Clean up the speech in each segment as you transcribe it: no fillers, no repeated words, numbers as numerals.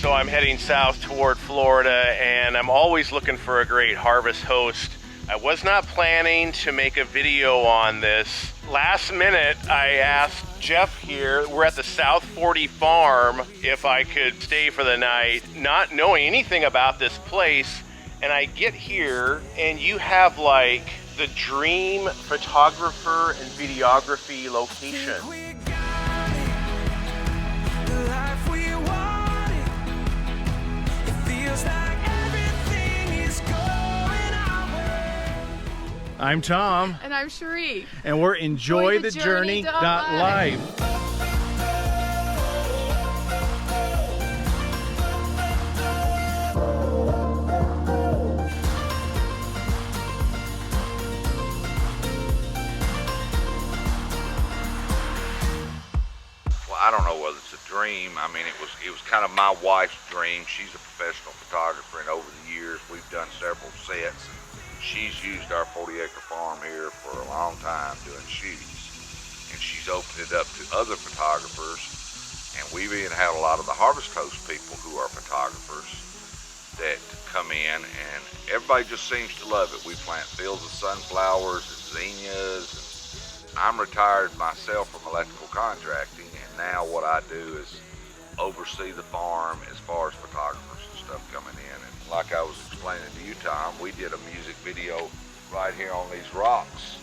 So I'm heading south toward Florida, and I'm always looking for a great harvest host. I was not planning to make a video on this. Last minute, I asked Jeff here, we're at the South 40 farm, if I could stay for the night, not knowing anything about this place. And I get here, and you have like the dream photographer and videography location. I'm Tom. And I'm Cheri. And we're EnjoyTheJourney.Life. Well, I don't know whether it's a dream. I mean, it was kind of my wife's dream. She's a professional photographer, and over the years, we've done several sets. She's used our 40-acre farm here for a long time doing shoots, and she's opened it up to other photographers, and we've even had a lot of the Harvest Host people who are photographers that come in, and everybody just seems to love it. We plant fields of sunflowers and zinnias. I'm retired myself from electrical contracting, and now what I do is oversee the farm as far as photographers and stuff coming in. And like I was explaining to you, Tom, we did a music video right here on these rocks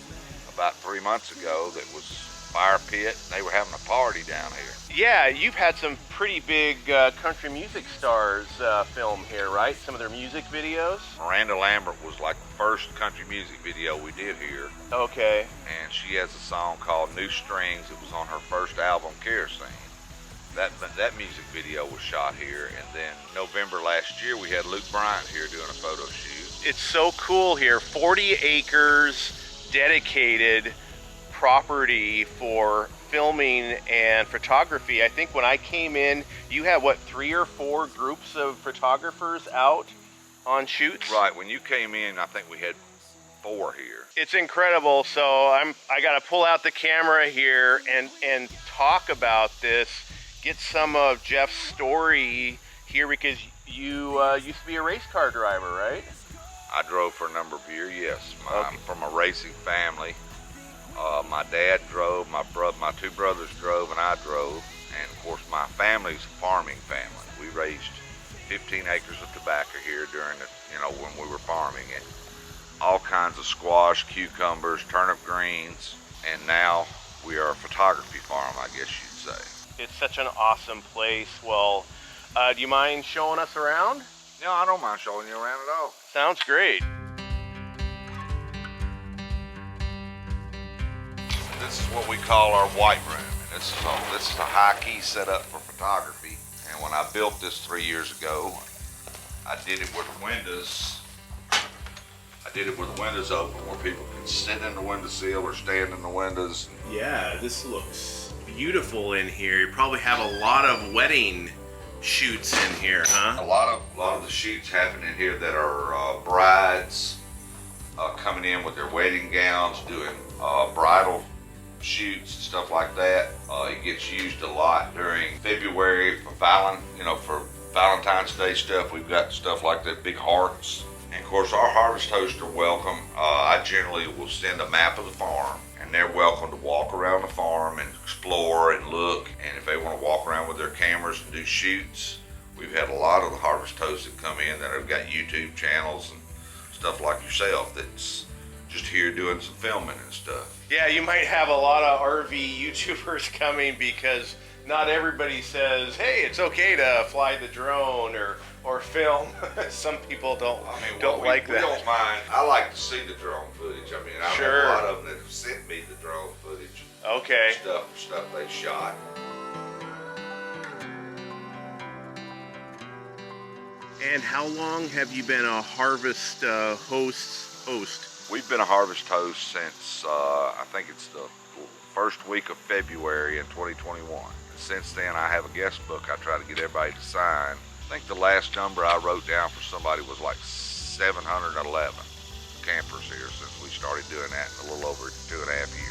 about 3 months ago that was fire pit, and they were having a party down here. Yeah, you've had some pretty big country music stars film here, right? Some of their music videos? Miranda Lambert was like the first country music video we did here. Okay. And she has a song called New Strings. It was on her first album, Kerosene. That music video was shot here, and then November last year we had Luke Bryant here doing a photo shoot. It's so cool here, 40 acres dedicated property for filming and photography. I think when I came in, you had what, 3 or 4 groups of photographers out on shoots? Right, when you came in, I think we had 4 here. It's incredible. So I got to pull out the camera here and talk about this. Get some of Jeff's story here, because you used to be a race car driver, right? I drove for a number of years, yes. I'm from a racing family. My dad drove, my 2 brothers drove, and I drove. And of course, my family's a farming family. We raised 15 acres of tobacco here during the, when we were farming it. All kinds of squash, cucumbers, turnip greens, and now we are a photography farm, I guess you'd say. It's such an awesome place. Well, do you mind showing us around? No, I don't mind showing you around at all. Sounds great. This is what we call our white room. And this is a high key setup for photography. And when I built this 3 years ago, I did it with the windows. I did it with the windows open, where people can sit in the windowsill or stand in the windows. Yeah, this looks beautiful in here. You probably have a lot of wedding shoots in here, huh? A lot of the shoots happen in here that are brides coming in with their wedding gowns, doing bridal shoots and stuff like that. It gets used a lot during February for for Valentine's Day stuff. We've got stuff like that, big hearts. And of course, our harvest hosts are welcome. I generally will send a map of the farm, and they're welcome to walk around the farm and explore and look. And if they want to walk around with their cameras and do shoots, we've had a lot of the harvest hosts that come in that have got YouTube channels and stuff like yourself that's just here doing some filming and stuff. Yeah, you might have a lot of RV YouTubers coming, because not everybody says, hey, it's okay to fly the drone or film. Some people don't like that. We don't mind. I like to see the drone footage. I mean, I've had a lot of them that have sent me the drone footage. Okay. Stuff they shot. And how long have you been a harvest host? We've been a harvest host since I think it's the first week of February in 2021. Since then, I have a guest book I try to get everybody to sign. I think the last number I wrote down for somebody was like 711 campers here since we started doing that in a little over 2.5 years.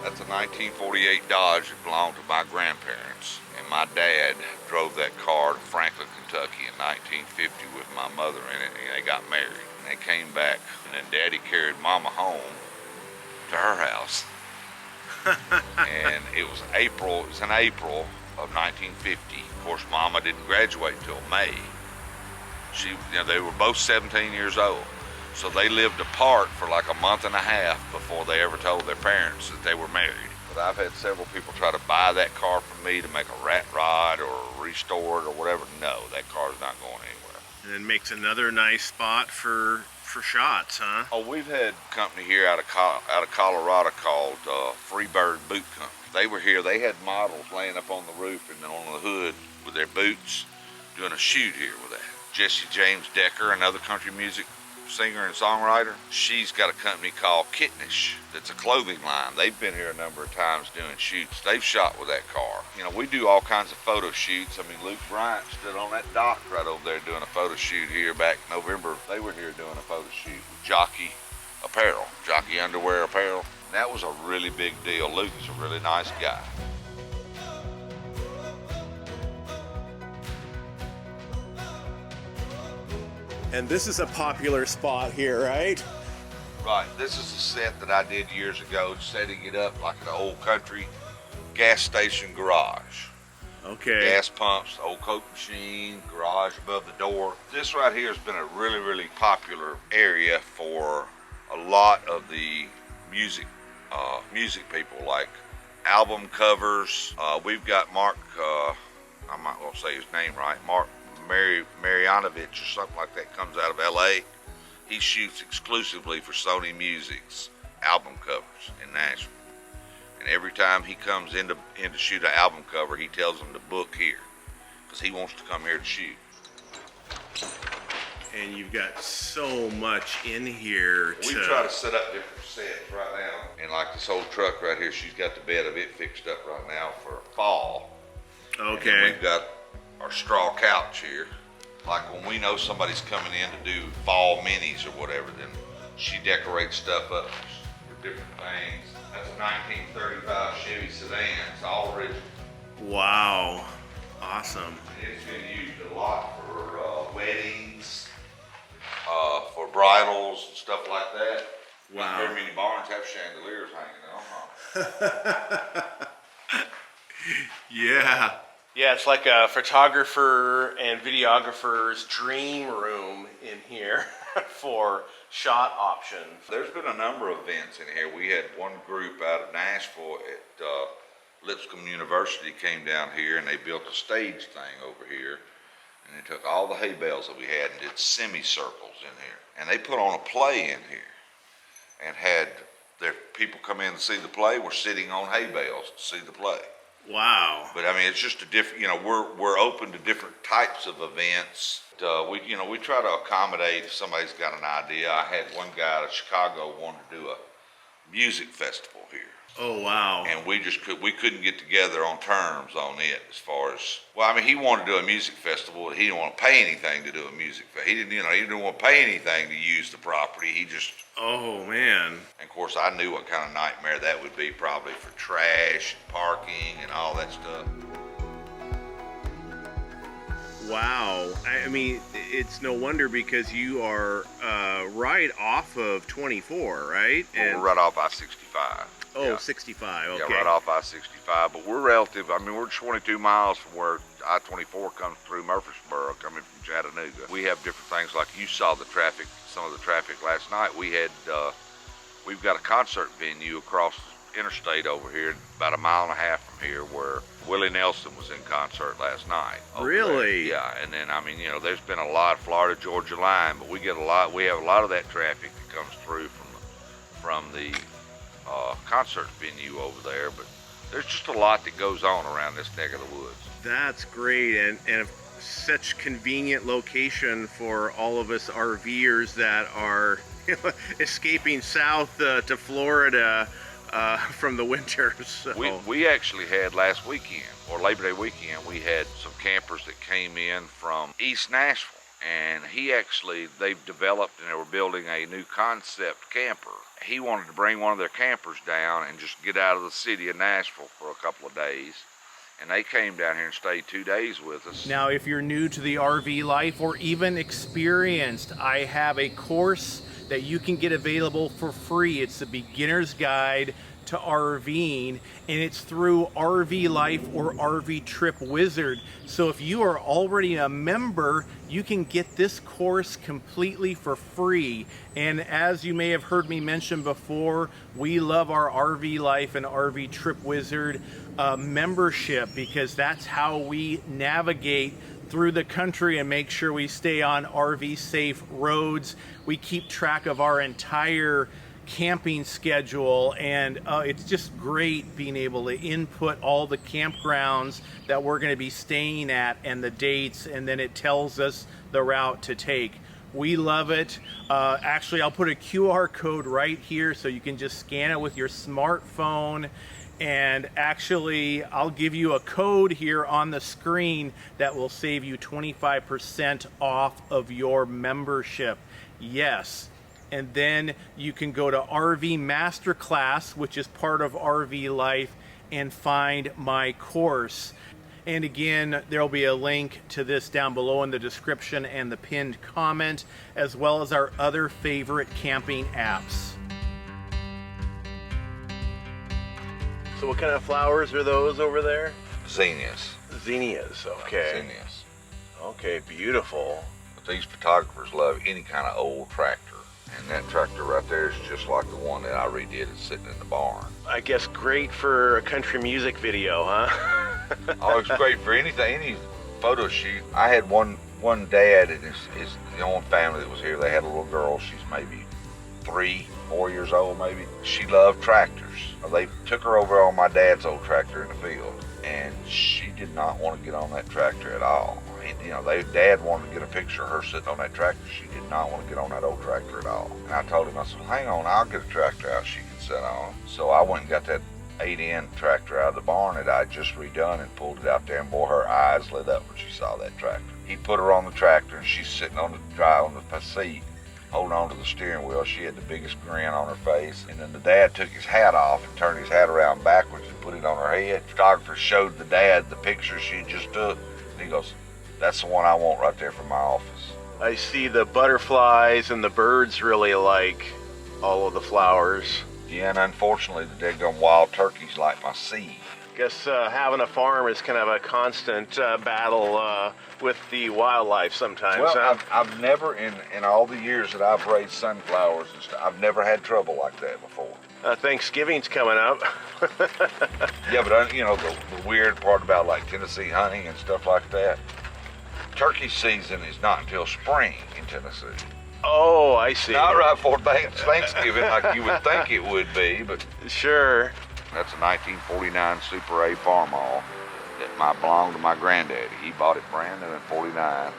That's a 1948 Dodge that belonged to my grandparents, and my dad drove that car to Franklin, Kentucky in 1950 with my mother in it, and they got married. And they came back, and then Daddy carried Mama home to her house. And it was in April of 1950. Of course, Mama didn't graduate until May. They were both 17 years old. So they lived apart for like a month and a half before they ever told their parents that they were married. But I've had several people try to buy that car from me to make a rat rod or restore it or whatever. No, that car's not going anywhere. And then makes another nice spot for shots, huh? Oh, we've had a company here out of Colorado called Freebird Boot Company. They were here. They had models laying up on the roof and on the hood with their boots doing a shoot here with that. Jesse James Decker, another country music singer and songwriter, she's got a company called Kittenish that's a clothing line. They've been here a number of times doing shoots. They've shot with that car. You know, we do all kinds of photo shoots. I mean, Luke Bryant stood on that dock right over there doing a photo shoot here back in November. They were here doing a photo shoot with Jockey Apparel, Jockey Underwear Apparel. And that was a really big deal. Luke is a really nice guy. And this is a popular spot here, right? Right, this is a set that I did years ago, setting it up like an old country gas station garage. Okay. Gas pumps, old Coke machine, garage above the door. This right here has been a really, really popular area for a lot of the music people, like album covers. We've got Mark, I might well say his name right, Mark Marianovich or something like that, comes out of LA. He shoots exclusively for Sony Music's album covers in Nashville. And every time he comes in to shoot an album cover, he tells them to book here because he wants to come here to shoot. And you've got so much in here. We try to set up different sets right now. And like this old truck right here, she's got the bed of it fixed up right now for fall. Okay. And we've got our straw couch here. Like when we know somebody's coming in to do fall minis or whatever, then she decorates stuff up for different things. That's a 1935 Chevy sedan. It's all original. Wow. Awesome. And it's been used a lot for weddings, for bridals and stuff like that. Wow. Not very many barns have chandeliers hanging on. Yeah. Yeah, it's like a photographer and videographer's dream room in here for shot options. There's been a number of events in here. We had one group out of Nashville at Lipscomb University came down here, and they built a stage thing over here. And they took all the hay bales that we had and did semicircles in here. And they put on a play in here and had their people come in to see the play. We're sitting on hay bales to see the play. Wow. But I mean, it's just a different, you know, we're open to different types of events. We try to accommodate if somebody's got an idea. I had one guy out of Chicago wanted to do a music festival here. Oh, wow. And we couldn't get together on terms on it as far as, well, I mean, he wanted to do a music festival, but he didn't want to pay anything to do a music festival. He didn't want to pay anything to use the property. He just, oh, man. and of course, I knew what kind of nightmare that would be probably for trash and parking and all that stuff. Wow. I mean, it's no wonder because you are right off of 24, right? And we're right off I-65. Oh, yeah. 65, okay. Yeah, right off I-65, but we're relative. I mean, we're 22 miles from where I-24 comes through Murfreesboro, coming from Chattanooga. We have different things, like you saw the traffic, some of the traffic last night. We've got a concert venue across the interstate over here, about a mile and a half from here, where Willie Nelson was in concert last night. Really? There. Yeah, and then, I mean, you know, there's been a lot of Florida-Georgia line, but we have a lot of that traffic that comes through from the concert venue over there, but there's just a lot that goes on around this neck of the woods. That's great, and such convenient location for all of us RVers that are escaping south to Florida from the winters. So. We actually had last weekend, or Labor Day weekend, we had some campers that came in from East Nashville, and they've developed and they were building a new concept camper. he wanted to bring one of their campers down and just get out of the city of Nashville for a couple of days. And they came down here and stayed 2 days with us. Now, if you're new to the RV life or even experienced, I have a course that you can get available for free. It's the Beginner's Guide to RVing, and it's through RV Life or RV Trip Wizard. So if you are already a member, you can get this course completely for free. And as you may have heard me mention before, we love our RV Life and RV Trip Wizard membership, because that's how we navigate through the country and make sure we stay on RV safe roads. We keep track of our entire camping schedule, and it's just great being able to input all the campgrounds that we're going to be staying at and the dates, and then it tells us the route to take. We love it. Actually, I'll put a QR code right here so you can just scan it with your smartphone. And actually, I'll give you a code here on the screen that will save you 25% off of your membership. Yes. And then you can go to RV Masterclass, which is part of RV Life, and find my course. And again, there'll be a link to this down below in the description and the pinned comment, as well as our other favorite camping apps. So what kind of flowers are those over there? Zinnias. Zinnias, okay. Zinnias. Okay, beautiful. But these photographers love any kind of old tractor. And that tractor right there is just like the one that I redid. It's sitting in the barn. I guess great for a country music video, huh? Oh, it's great for anything, any photo shoot. I had one dad and his the only family that was here. They had a little girl. She's maybe 3, 4 years old, maybe. She loved tractors. They took her over on my dad's old tractor in the field, and she did not want to get on that tractor at all. Dad wanted to get a picture of her sitting on that tractor. She did not want to get on that old tractor at all. And I told him, I said, well, hang on, I'll get a tractor out she can sit on. So I went and got that 8-in tractor out of the barn that I just redone and pulled it out there, and boy, her eyes lit up when she saw that tractor. He put her on the tractor, and she's sitting on the seat, holding on to the steering wheel. She had the biggest grin on her face. And then the dad took his hat off and turned his hat around backwards and put it on her head. The photographer showed the dad the picture she just took. And he goes, that's the one I want right there for my office. I see the butterflies and the birds really like all of the flowers. Yeah, and unfortunately the daggone wild turkeys like my seed. Guess having a farm is kind of a constant battle with the wildlife sometimes. Well, huh? I've never, in all the years that I've raised sunflowers and stuff, I've never had trouble like that before. Thanksgiving's coming up. Yeah, but the weird part about like Tennessee hunting and stuff like that, turkey season is not until spring in Tennessee. Oh, I see. Not right before Thanksgiving like you would think it would be, but sure. That's a 1949 Super A Farmall that belonged to my granddaddy. He bought it brand new in '49,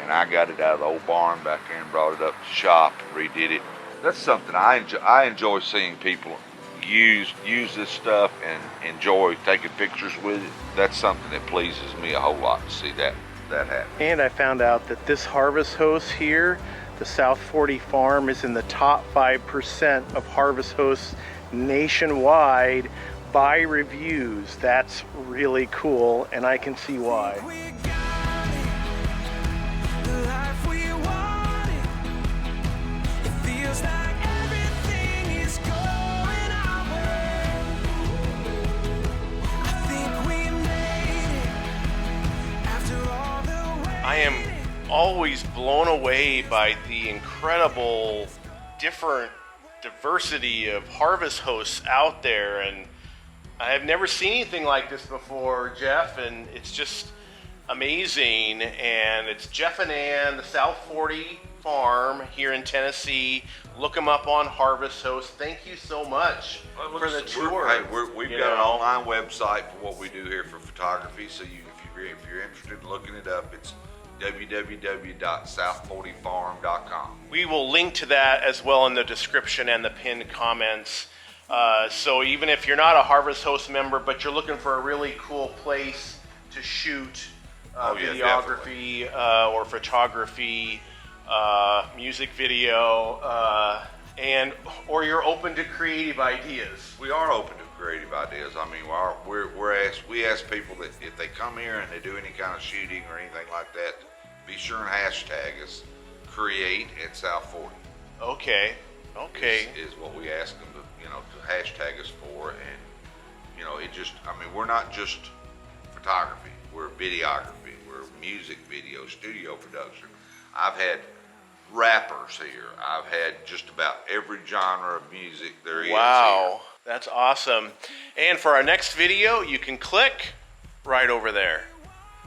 and I got it out of the old barn back there and brought it up to shop and redid it. That's something I enjoy seeing people use this stuff and enjoy taking pictures with it. That's something that pleases me a whole lot to see that happen. And I found out that this harvest host here, the South 40 Farm, is in the top 5% of harvest hosts nationwide by reviews. That's really cool, and I can see why. I am always blown away by the incredible diversity of harvest hosts out there, and I have never seen anything like this before, Jeff, and it's just amazing. And it's Jeff and Ann, the South 40 Farm here in Tennessee. Look them up on Harvest Host. Thank you so much for the tour. We've got an online website for what we do here for photography, so if you're interested in looking it up, it's www.south40farm.com. We will link to that as well in the description and the pinned comments. So even if you're not a Harvest Host member, but you're looking for a really cool place to shoot videography or photography, music video, or you're open to creative ideas. We are open to creative ideas. I mean, we ask people that if they come here and they do any kind of shooting or anything like that, be sure and hashtag us. Create at South 40. Okay. Is what we ask them to hashtag us for, and we're not just photography. We're videography. We're music video, studio production. I've had rappers here. I've had just about every genre of music there is here. Wow, that's awesome. And for our next video, you can click right over there.